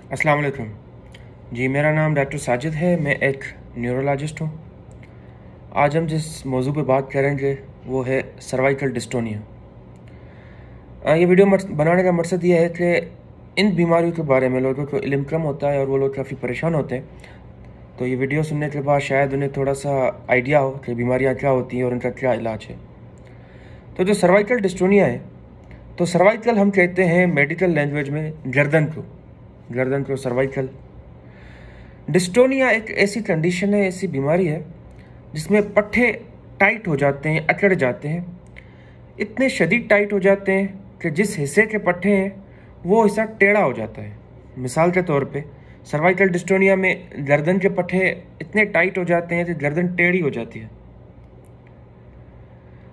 अस्सलाम वालेकुम जी। मेरा नाम डॉक्टर साजिद है। मैं एक न्यूरोलॉजिस्ट हूँ। आज हम जिस मौजू पे बात करेंगे वो है सर्वाइकल डिस्टोनिया। ये वीडियो बनाने का मकसद ये है कि इन बीमारियों के बारे में लोगों को इल्म कम होता है और वो लोग काफ़ी परेशान होते हैं। तो ये वीडियो सुनने के बाद शायद उन्हें थोड़ा सा आइडिया हो कि बीमारियाँ क्या होती हैं और उनका क्या इलाज है। तो जो सर्वाइकल डिस्टोनिया है, तो सर्वाइकल हम कहते हैं मेडिकल लैंग्वेज में गर्दन को सर्वाइकल। डिस्टोनिया एक ऐसी कंडीशन है, ऐसी बीमारी है जिसमें पट्टे टाइट हो जाते हैं, अकड़ जाते हैं, इतने शदीद टाइट हो जाते हैं कि जिस हिस्से के पट्टे हैं वो हिस्सा टेढ़ा हो जाता है। मिसाल के तौर पे सर्वाइकल डिस्टोनिया में गर्दन के पट्टे इतने टाइट हो जाते हैं कि गर्दन टेढ़ी हो जाती है।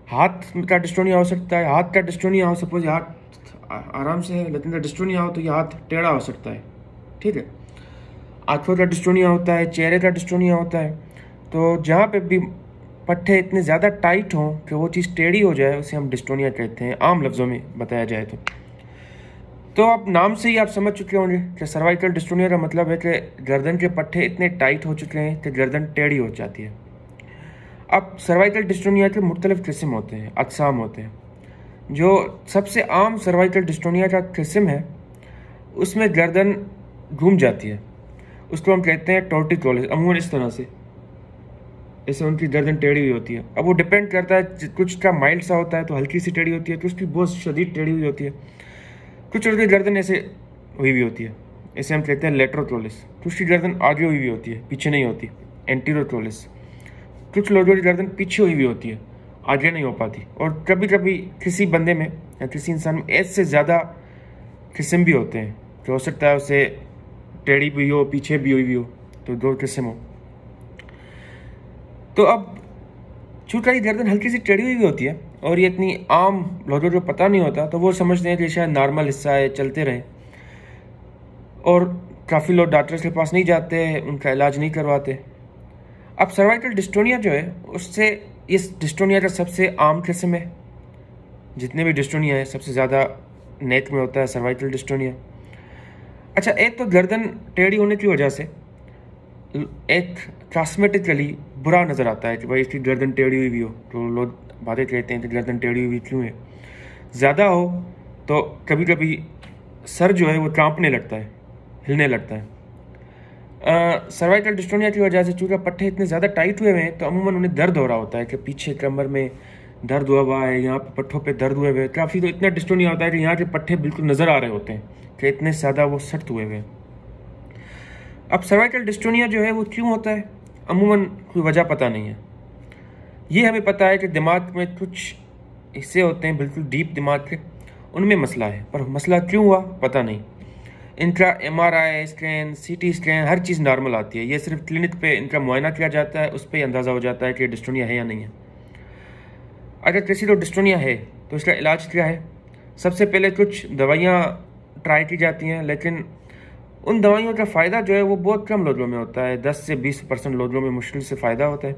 हाथ का डिस्टोनिया हो सकता है, हाथ का डिस्टोनिया हो, सपोज हाथ आराम से है लेकिन डिस्टोनिया हो तो ये हाथ टेढ़ा हो सकता है, ठीक है। आंखों का डिस्टोनिया होता है, चेहरे का डिस्टोनिया होता है। तो जहाँ पे भी पट्टे इतने ज़्यादा टाइट हों कि वो चीज़ टेढ़ी हो जाए उसे हम डिस्टोनिया कहते हैं, आम लफ्ज़ों में बताया जाए तो आप नाम से ही आप समझ चुके होंगे कि सर्वाइकल डिस्टोनिया का मतलब है कि गर्दन के पट्टे इतने टाइट हो चुके हैं कि गर्दन टेढ़ी हो जाती है। अब सर्वाइकल डिस्टोनिया के मुख्तलिफ किस्म होते हैं, अक़साम होते हैं। जो सबसे आम सर्वाइकल डिस्टोनिया का किस्म है उसमें गर्दन घूम जाती है, उसको हम कहते हैं टॉर्टिकोलिस। अमूमन इस तरह से ऐसे उनकी गर्दन टेढ़ी हुई होती है। अब वो डिपेंड करता है, कुछ का माइल्ड सा होता है तो हल्की सी टेढ़ी होती है, कुछ की बहुत शदीद टेढ़ी हुई होती है, कुछ की गर्दन ऐसे हुई हुई होती है, ऐसे हम कहते हैं लेट्रोक्रोलिस। कुछ की गर्दन आगे हुई हुई होती है, पीछे नहीं होती, एंटीरोक्रोलिस। कुछ लोगों की गर्दन पीछे हुई हुई होती है, आगे नहीं हो पाती। और कभी कभी किसी बंदे में या किसी इंसान में एक से ज़्यादा किस्म भी होते हैं, तो हो सकता है उसे टेढ़ी भी हो, पीछे भी हुई हो, तो दो किस्म हो। तो अब चूँकि गर्दन हल्की सी टेढ़ी हुई होती है और ये इतनी आम लोगों को पता नहीं होता, तो वो समझते हैं कि शायद नॉर्मल हिस्सा है, चलते रहें। और काफ़ी लोग डॉक्टर्स के पास नहीं जाते, उनका इलाज नहीं करवाते। अब सर्वाइकल डिस्टोनिया जो है उससे, इस डिस्टोनिया का सबसे आम किस्म है, जितने भी डिस्टोनिया है सबसे ज़्यादा नेक में होता है सर्वाइकल डिस्टोनिया। अच्छा, एक तो गर्दन टेढ़ी होने की वजह से एक कॉस्मेटिकली बुरा नज़र आता है कि भाई इसकी गर्दन टेढ़ी हुई भी हो, तो लोग बातें कहते हैं कि गर्दन टेढ़ी हुई क्यों है। ज़्यादा हो तो कभी कभी सर जो है वो कांपने लगता है, हिलने लगता है। सर्वाइकल डिस्टोनिया की वजह से चूँकि पट्टे इतने ज़्यादा टाइट हुए हैं तो अमूमन उन्हें दर्द हो रहा होता है कि पीछे कमर में दर्द हुआ हुआ है, यहाँ पे पट्टों पे दर्द हुए हुए। काफ़ी तो इतना डिस्टोनिया होता है कि यहाँ के पट्टे बिल्कुल नज़र आ रहे होते हैं कि इतने ज़्यादा वो सख्त हुए हुए हैं। अब सर्वाइकल डिस्टोनिया जो है वो क्यों होता है, अमूमन कोई वजह पता नहीं है। ये हमें पता है कि दिमाग में कुछ हिस्से होते हैं बिल्कुल डीप दिमाग के, उनमें मसला है, पर मसला क्यों हुआ पता नहीं। इनका MRI स्कैन, CT स्कैन, हर चीज़ नॉर्मल आती है। ये सिर्फ क्लिनिक पे इनका मुआयना किया जाता है, उस पर ही अंदाज़ा हो जाता है कि डिस्टोनिया है या नहीं है। अगर किसी को डिस्टोनिया है तो इसका इलाज क्या है? सबसे पहले कुछ दवाइयाँ ट्राई की जाती हैं, लेकिन उन दवाइयों का फ़ायदा जो है वो बहुत कम लोगों में होता है। 10 से 20% लोगों में मुश्किल से फ़ायदा होता है,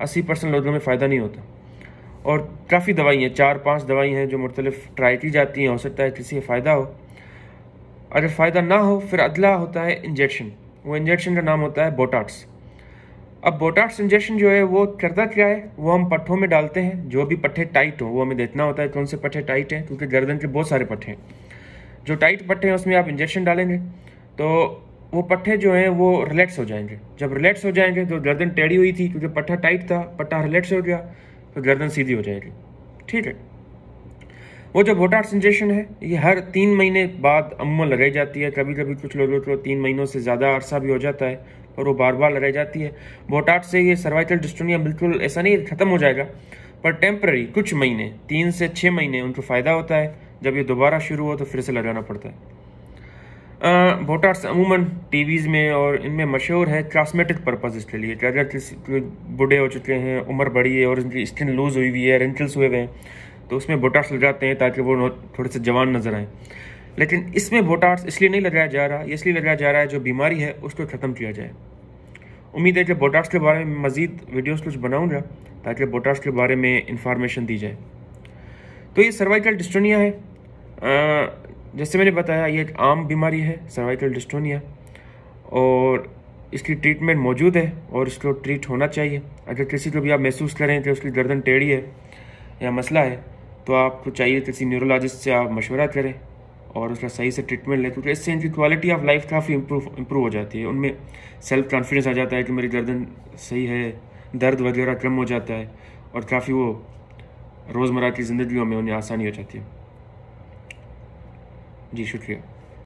80% लोगों में फ़ायदा नहीं होता। और काफ़ी दवाई हैं, 4-5 दवाई हैं जो मुख्तलिफ ट्राई की जाती हैं, हो सकता है किसी से फ़ायदा हो। अगर फ़ायदा ना हो फिर अगला होता है इंजेक्शन। वो इंजेक्शन का नाम होता है बोटॉक्स। अब बोटॉक्स इंजेक्शन जो है वो करता क्या है, वो हम पट्टों में डालते हैं, जो भी पट्टे टाइट हो वो हमें देखना होता है कौन से पट्टे टाइट हैं, क्योंकि गर्दन के बहुत सारे पट्टे हैं। जो टाइट पट्टे हैं उसमें आप इंजेक्शन डालेंगे तो वो पट्टे जो हैं वो रिलैक्स हो जाएंगे। जब रिलैक्स हो जाएंगे तो गर्दन टेढ़ी हुई थी, क्योंकि पट्टा टाइट था, पट्टा रिलैक्स हो गया तो गर्दन सीधी हो जाएगी, ठीक है। वो जो बोटॉक्स इंजेक्शन है ये हर 3 महीने बाद अमूमन लगाई जाती है। कभी कभी कुछ लोगों को 3 महीनों से ज़्यादा अरसा भी हो जाता है, पर वो बार बार लगाई जाती है। बोटॉक्स से ये सर्वाइकल डिस्टोनिया बिल्कुल ऐसा नहीं ख़त्म हो जाएगा, पर टेम्पररी कुछ महीने, 3 से 6 महीने उनको फ़ायदा होता है। जब ये दोबारा शुरू हो तो फिर से लगाना पड़ता है। बोटॉक्स अमूमन टीवीज़ में और इनमें मशहूर है कॉस्मेटिक पर्पज़ के लिए, कि अगर किसी बूढ़े हो चुके हैं, उम्र बढ़ी है और उनकी स्किन लूज़ हुई हुई है, रिंकल्स हुए हुए हैं, तो उसमें बोटॉक्स लगाते हैं ताकि वो थोड़े से जवान नज़र आए। लेकिन इसमें बोटॉक्स इसलिए नहीं लगाया जा रहा, इसलिए लगाया जा रहा है जो बीमारी है उसको ख़त्म किया जाए। उम्मीद है कि बोटॉक्स के बारे में मज़ीद वीडियोज़ कुछ बनाऊँगा ताकि बोटॉक्स के बारे में इंफॉर्मेशन दी जाए। तो ये सर्वाइकल डिस्टोनिया है। जैसे मैंने बताया, ये एक आम बीमारी है सर्वाइकल डिस्टोनिया, और इसकी ट्रीटमेंट मौजूद है और इसको ट्रीट होना चाहिए। अगर किसी को भी आप महसूस करें कि उसकी गर्दन टेढ़ी है या मसला है, तो आपको चाहिए किसी न्यूरोलॉजिस्ट से आप मशवरा करें और उसका सही से ट्रीटमेंट लें, क्योंकि इससे इनकी क्वालिटी ऑफ लाइफ काफ़ी इम्प्रूव हो जाती है। उनमें सेल्फ कॉन्फिडेंस आ जाता है कि मेरी गर्दन सही है, दर्द वगैरह कम हो जाता है और काफ़ी वो रोज़मर्रा की ज़िंदगियों में उन्हें आसानी हो जाती है। जी शुक्रिया।